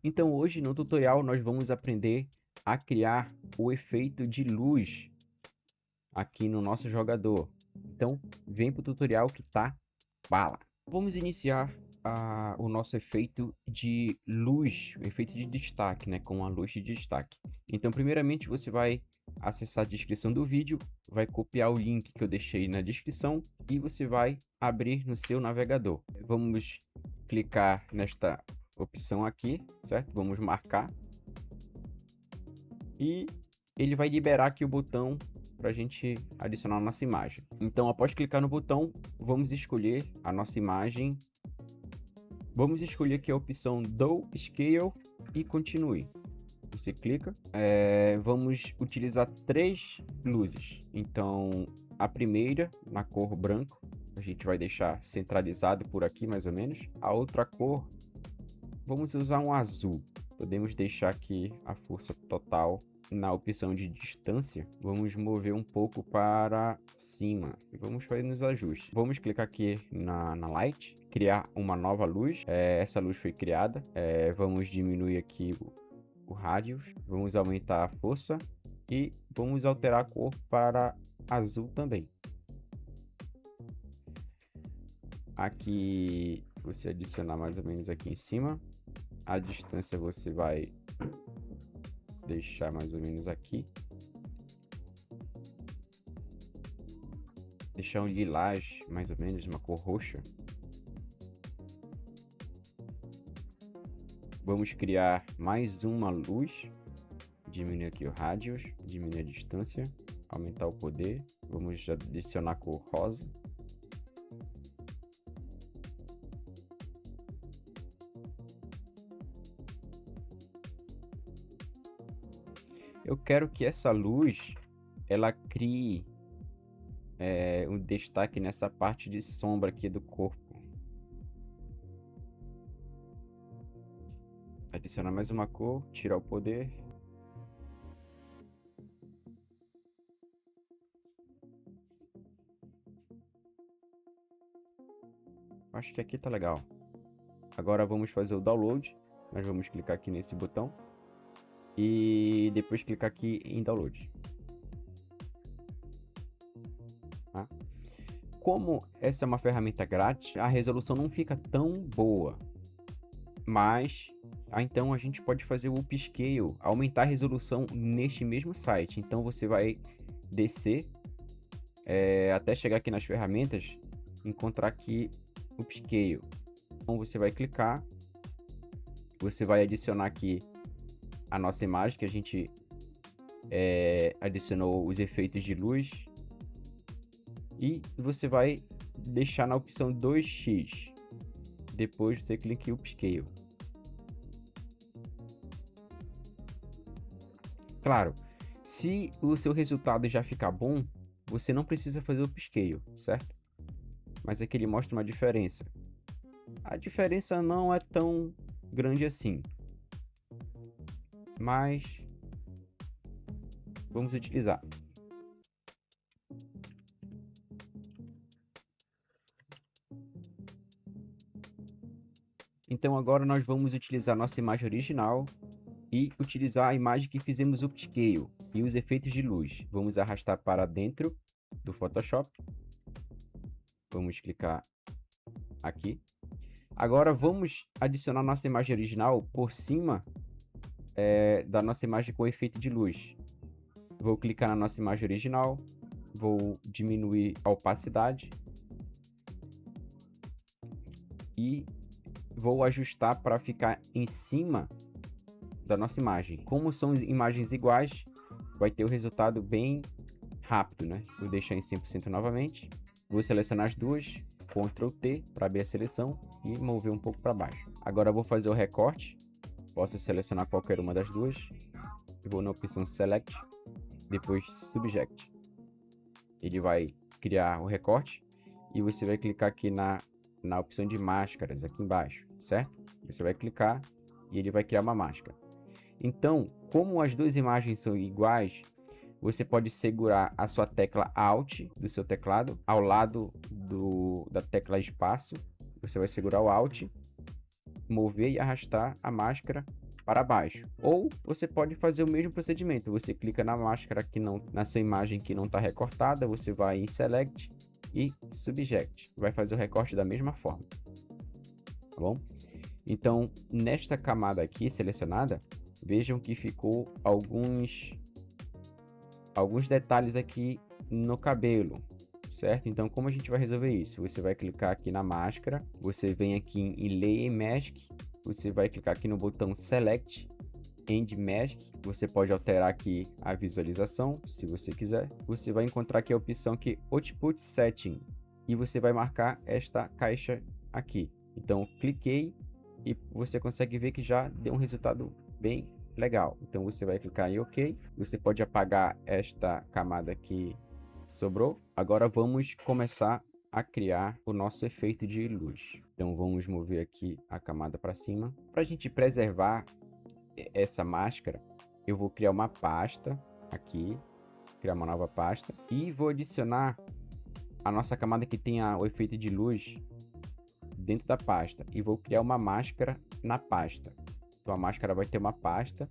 Então hoje no tutorial nós vamos aprender a criar o efeito de luz aqui no nosso jogador. Então vem para o tutorial que tá bala. Vamos iniciar o nosso efeito de luz, o efeito de destaque, né, com a luz de destaque. Então primeiramente você vai acessar a descrição do vídeo, vai copiar o link que eu deixei na descrição e você vai abrir no seu navegador. Vamos clicar nesta opção aqui, certo? Vamos marcar. E ele vai liberar aqui o botão para a gente adicionar a nossa imagem. Então, após clicar no botão, vamos escolher a nossa imagem. Vamos escolher aqui a opção Do Scale e Continue. Você clica. Vamos utilizar 3 luzes. Então, a primeira, na cor branco, a gente vai deixar centralizado por aqui, mais ou menos. A outra cor, vamos usar um azul. Podemos deixar aqui a força total na opção de distância. Vamos mover um pouco para cima e vamos fazer nos ajustes. Vamos clicar aqui na Light, criar uma nova luz. Essa luz foi criada. Vamos diminuir aqui o radius. Vamos aumentar a força e vamos alterar a cor para azul também. Aqui você adicionar mais ou menos aqui em cima. A distância você vai deixar mais ou menos aqui. Deixar um lilás, mais ou menos, uma cor roxa. Vamos criar mais uma luz. Diminuir aqui o radius, diminuir a distância, aumentar o poder. Vamos adicionar a cor rosa. Eu quero que essa luz, ela crie um destaque nessa parte de sombra aqui do corpo. Adicionar mais uma cor, tirar o poder. Acho que aqui tá legal. Agora vamos fazer o download. Nós vamos clicar aqui nesse botão. E depois clicar aqui em download. Tá? Como essa é uma ferramenta grátis, a resolução não fica tão boa. Mas, então a gente pode fazer o upscale, aumentar a resolução neste mesmo site. Então você vai descer até chegar aqui nas ferramentas, encontrar aqui o upscale. Então você vai clicar, você vai adicionar aqui a nossa imagem que a gente adicionou os efeitos de luz e você vai deixar na opção 2x. Depois você clica em Upscale. Claro, se o seu resultado já ficar bom, você não precisa fazer o Upscale, certo? Mas aqui ele mostra uma diferença. A diferença não é tão grande assim. Mas vamos utilizar. Então agora nós vamos utilizar nossa imagem original e utilizar a imagem que fizemos upscale e os efeitos de luz. Vamos arrastar para dentro do Photoshop. Vamos clicar aqui. Agora vamos adicionar nossa imagem original por cima da nossa imagem com efeito de luz. Vou clicar na nossa imagem original, vou diminuir a opacidade e vou ajustar para ficar em cima da nossa imagem. Como são imagens iguais, vai ter o resultado bem rápido, né? Vou deixar em 100% novamente. Vou selecionar as duas, Ctrl T para abrir a seleção e mover um pouco para baixo. Agora eu vou fazer o recorte. Posso selecionar qualquer uma das duas. Eu vou na opção Select, depois Subject. Ele vai criar o recorte e você vai clicar aqui na opção de máscaras aqui embaixo, certo? Você vai clicar e ele vai criar uma máscara. Então, como as duas imagens são iguais, você pode segurar a sua tecla Alt do seu teclado ao lado da tecla espaço. Você vai segurar o Alt, mover e arrastar a máscara para baixo. Ou você pode fazer o mesmo procedimento. Você clica na máscara que não, na sua imagem que não está recortada, você vai em Select e Subject. Vai fazer o recorte da mesma forma. Tá bom? Então, nesta camada aqui selecionada, vejam que ficou alguns detalhes aqui no cabelo, certo? Então, como a gente vai resolver isso? Você vai clicar aqui na máscara, você vem aqui em Layer Mask, você vai clicar aqui no botão Select End Mask, você pode alterar aqui a visualização, se você quiser. Você vai encontrar aqui a opção que Output Setting, e você vai marcar esta caixa aqui. Então, cliquei e você consegue ver que já deu um resultado bem legal. Então você vai clicar em OK. Você pode apagar esta camada que sobrou. Agora vamos começar a criar o nosso efeito de luz. Então vamos mover aqui a camada para cima. Para a gente preservar essa máscara, eu vou criar uma pasta aqui, criar uma nova pasta e vou adicionar a nossa camada que tenha o efeito de luz dentro da pasta, e vou criar uma máscara na pasta. Então a máscara vai ter uma pasta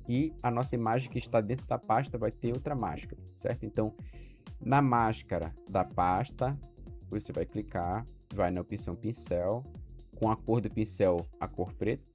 e a nossa imagem que está dentro da pasta vai ter outra máscara, certo? Então na máscara da pasta você vai clicar, vai na opção pincel, com a cor do pincel a cor preta,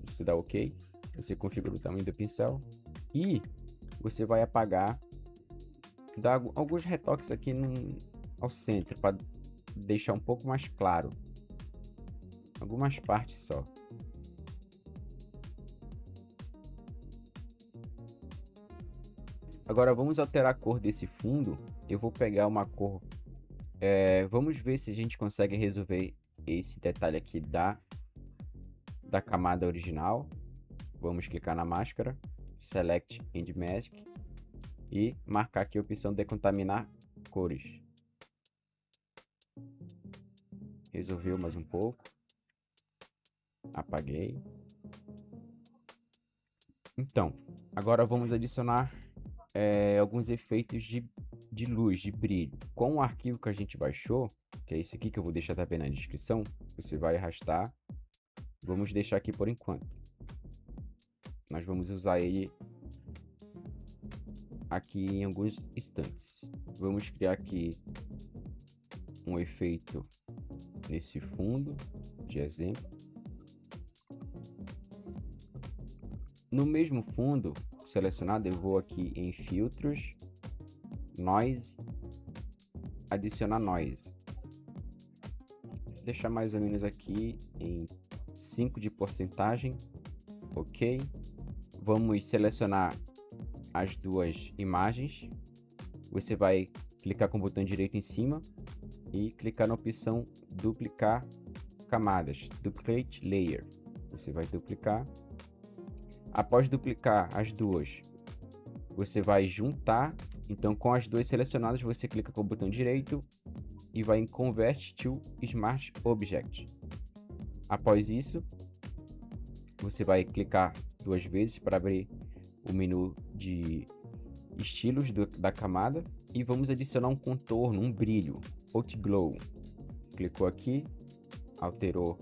você dá OK, você configura o tamanho do pincel e você vai apagar, dar alguns retoques aqui ao centro para deixar um pouco mais claro, algumas partes só. Agora vamos alterar a cor desse fundo. Eu vou pegar uma cor, vamos ver se a gente consegue resolver esse detalhe aqui da camada original. Vamos clicar na máscara, Select End Mask e marcar aqui a opção Decontaminar cores. Resolveu mais um pouco. Apaguei. Então, agora vamos adicionar alguns efeitos de luz, de brilho. Com o arquivo que a gente baixou, que é esse aqui que eu vou deixar também na descrição, você vai arrastar. Vamos deixar aqui por enquanto. Nós vamos usar ele aqui em alguns instantes. Vamos criar aqui um efeito nesse fundo de exemplo. No mesmo fundo selecionado, eu vou aqui em filtros, noise, adicionar noise. Deixar mais ou menos aqui em 5 de porcentagem. OK. Vamos selecionar as duas imagens. Você vai clicar com o botão direito em cima e clicar na opção duplicar camadas, Duplicate Layer. Você vai duplicar. Após duplicar as duas, você vai juntar. Então, com as duas selecionadas, você clica com o botão direito e vai em Convert to Smart Object. Após isso, você vai clicar duas vezes para abrir o menu de estilos da camada e vamos adicionar um contorno, um brilho, Outglow. Clicou aqui, alterou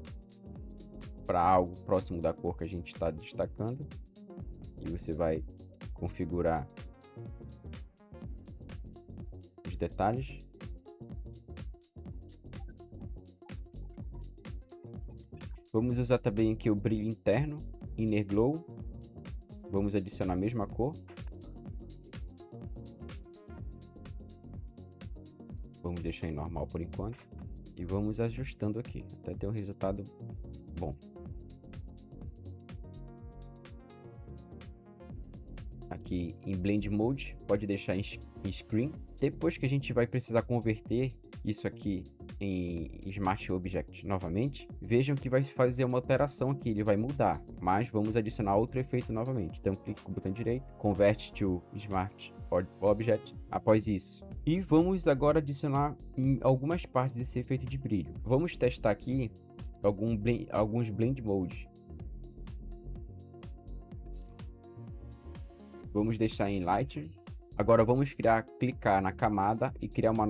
para algo próximo da cor que a gente está destacando e você vai configurar os detalhes. Vamos usar também aqui o brilho interno, Inner Glow. Vamos adicionar a mesma cor. Vamos deixar em normal por enquanto. E vamos ajustando aqui, até ter um resultado bom. Aqui em Blend Mode, pode deixar em Screen. Depois que a gente vai precisar converter isso aqui em Smart Object novamente, vejam que vai fazer uma alteração aqui, ele vai mudar, mas vamos adicionar outro efeito novamente. Então clique com o botão direito, Convert to Smart Object, após isso. E vamos agora adicionar em algumas partes esse efeito de brilho. Vamos testar aqui alguns Blend Modes. Vamos deixar em Lighter. Agora vamos clicar na camada e criar uma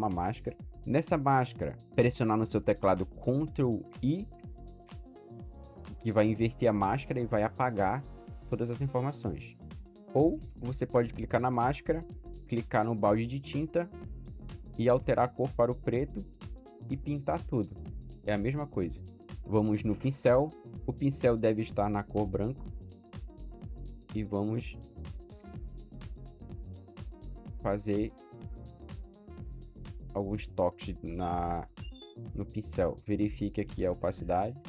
máscara. Nessa máscara, pressionar no seu teclado Ctrl I, que vai inverter a máscara e vai apagar todas as informações. Ou você pode clicar na máscara, clicar no balde de tinta e alterar a cor para o preto e pintar tudo. É a mesma coisa. Vamos no pincel. O pincel deve estar na cor branco. E vamos fazer alguns toques no pincel. Verifique aqui a opacidade.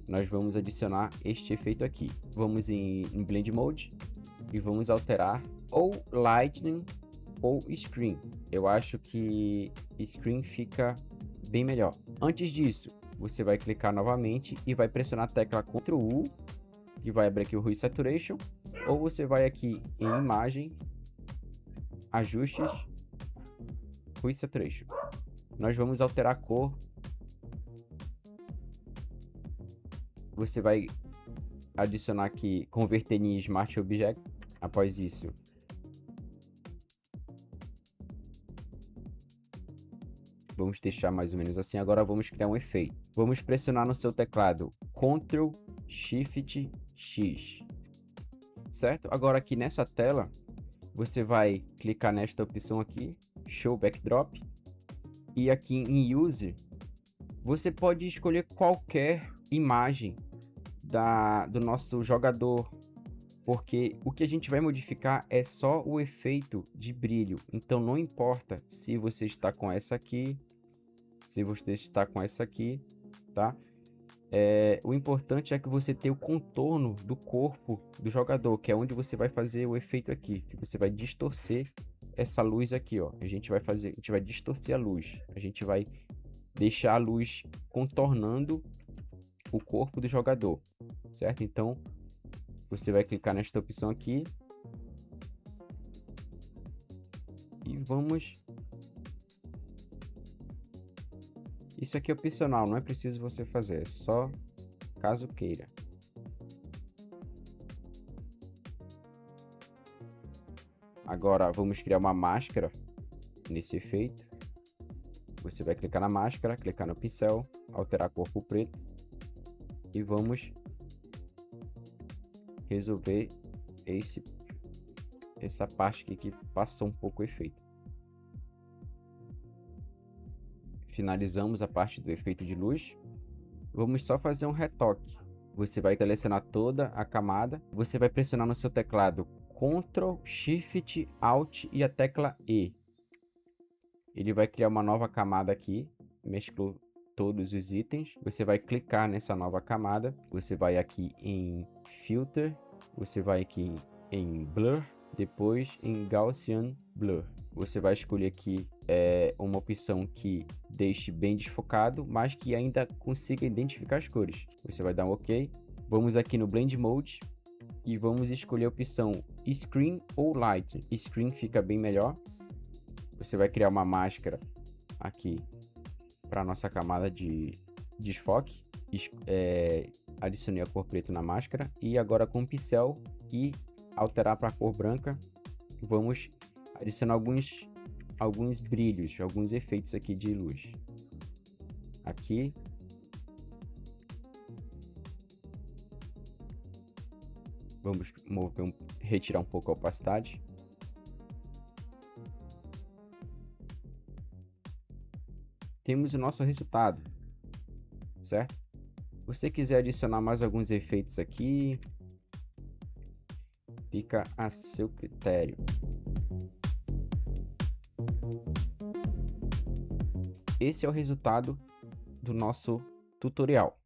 Nós vamos adicionar este efeito aqui. Vamos em Blend Mode e vamos alterar ou Lightning ou Screen. Eu acho que Screen fica bem melhor. Antes disso, você vai clicar novamente e vai pressionar a tecla Ctrl U, que vai abrir aqui o Hue Saturation, ou você vai aqui em Imagem, Ajustes, Hue Saturation. Nós vamos alterar a cor. Você vai adicionar aqui, converter em Smart Object. Após isso, vamos deixar mais ou menos assim. Agora vamos criar um efeito. Vamos pressionar no seu teclado Ctrl Shift X, certo? Agora aqui nessa tela, você vai clicar nesta opção aqui, Show Backdrop, e aqui em User, você pode escolher qualquer imagem do nosso jogador, porque o que a gente vai modificar é só o efeito de brilho. Então não importa se você está com essa aqui, se você está com essa aqui, tá? O importante é que você tenha o contorno do corpo do jogador, que é onde você vai fazer o efeito aqui, que você vai distorcer essa luz aqui, ó. A gente vai distorcer a luz. A gente vai deixar a luz contornando o corpo do jogador, certo? Então, você vai clicar nesta opção aqui e vamos... Isso aqui é opcional, não é preciso você fazer, é só caso queira. Agora vamos criar uma máscara nesse efeito. Você vai clicar na máscara, clicar no pincel, alterar a cor para o preto e vamos resolver essa parte aqui que passou um pouco o efeito. Finalizamos a parte do efeito de luz. Vamos só fazer um retoque. Você vai selecionar toda a camada. Você vai pressionar no seu teclado Ctrl, Shift, Alt e a tecla E. Ele vai criar uma nova camada aqui. Mesclou todos os itens. Você vai clicar nessa nova camada. Você vai aqui em Filter. Você vai aqui em Blur. Depois em Gaussian Blur. Você vai escolher aqui uma opção que deixe bem desfocado, mas que ainda consiga identificar as cores. Você vai dar um OK. Vamos aqui no Blend Mode e vamos escolher a opção Screen ou Light. Screen fica bem melhor. Você vai criar uma máscara aqui para a nossa camada de desfoque. Adicionei a cor preta na máscara e agora com o pincel e alterar para a cor branca, vamos adicionar alguns brilhos, alguns efeitos aqui de luz. Aqui. Vamos retirar um pouco a opacidade. Temos o nosso resultado, certo? Se você quiser adicionar mais alguns efeitos aqui, fica a seu critério. Esse é o resultado do nosso tutorial.